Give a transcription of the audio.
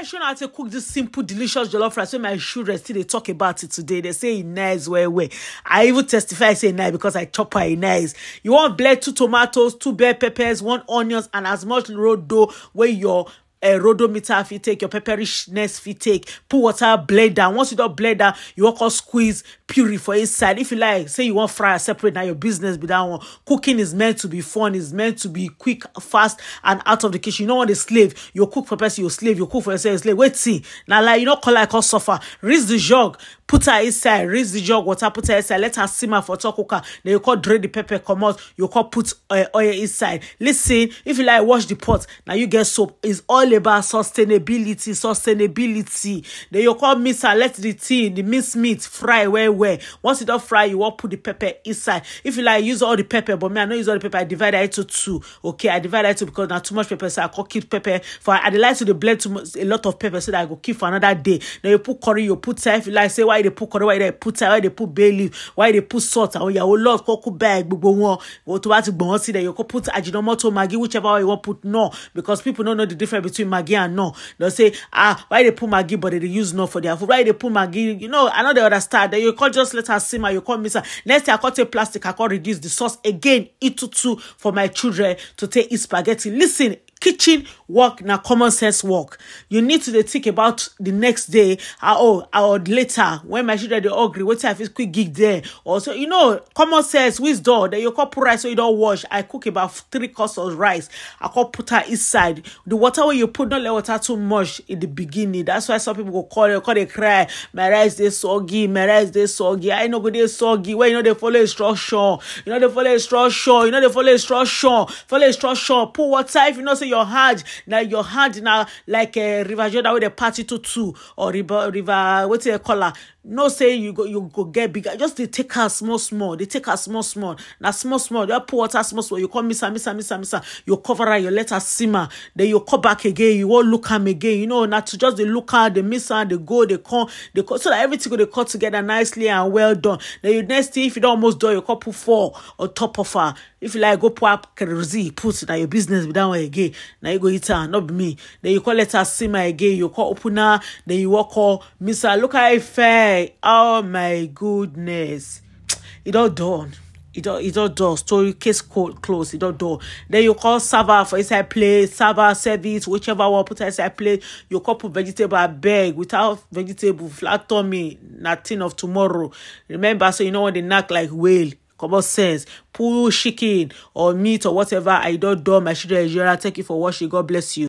show how to cook this simple, delicious jollof rice. When my children still they talk about it today, they say it nice, well. I even testify say nice because I chop her nice. You want blend 2 tomatoes, 2 bell peppers, 1 onions, and as much road dough where your rodometer if you take your pepperishness if you take put water blend down. Once you don't blend down, you walk squeeze puree for inside. If you like, say you want fry separate, now your business be that one. Cooking is meant to be fun, is meant to be quick, fast, and out of the kitchen. You don't want a slave. You cook for person, you slave, you cook for yourself, slave. Wait, see. Now like you don't call like us suffer. Raise the jug, put her inside, raise the jug, water, put her inside, let her simmer for top cooker. Then you call drain the pepper, come out, you call put oil inside. Listen, if you like wash the pot, now you get soap. It's all about sustainability. Then you call mince and let the minced meat fry well. Once it don't fry, you want put the pepper inside. If you like use all the pepper, but me I don't use all the pepper, I divide it into 2. Okay, I divide it into because now too much pepper, so I can keep pepper for I like to the blend too much, a lot of pepper so that I go keep for another day. Then you put curry, you put if you like say why they put curry, why they put why they put bay leaf, why they put salt, and your lot cook bag go to see that you can put ajinomoto, Maggi, whichever way you want put no, because people don't know the difference between Maggi and no. They'll say, why they put Maggi but they use no for their food? Why they put Maggi? You know, I know they understand. Then you can't just let her simmer, you can't miss her. Next thing I can't take plastic, I can't reduce the sauce again into 2 for my children to take eat spaghetti. Listen, kitchen work na common sense work. You need to think about the next day or later when my children they hungry. What if it's quick gig there? Also, you know, common sense wisdom. Then you can put rice so you don't wash. I cook about 3 cups of rice. I can put her inside. The water where you put don't let water too much in the beginning. That's why some people go call they cry. My rice they soggy. My rice they soggy. I know go they soggy. Well, you know they follow instruction. Follow instruction. Put water if you know say your hand now like a river Jordan with a party to 2 or river what's it called? No say you go get bigger. Just they take her small. They take her small. Now small. You pour water small. You come miss. You cover her. You let her simmer. Then you come back again. You won't look her again. You know, not to just they look her, they miss her, they go, they come, so that everything go they cut together nicely and well done. Then you next thing if you don't almost done, you can put 4 on top of her. If you like go pour up kerosene, put now your business be that way again. Now you go eat her, not be me. Then you call let her simmer again. You call open her. Then you walk call miss her. Look how it fair. Oh my goodness. It all done. It all done. Story case closed. It all done. Then you call server for inside plate, server service, whichever one put inside plate. You call put vegetable bag without vegetable, flat tummy, nothing of tomorrow. Remember, so you know when they knock like whale. Common sense. Put chicken or meat or whatever. I don't do my children. Thank you for watching. God bless you.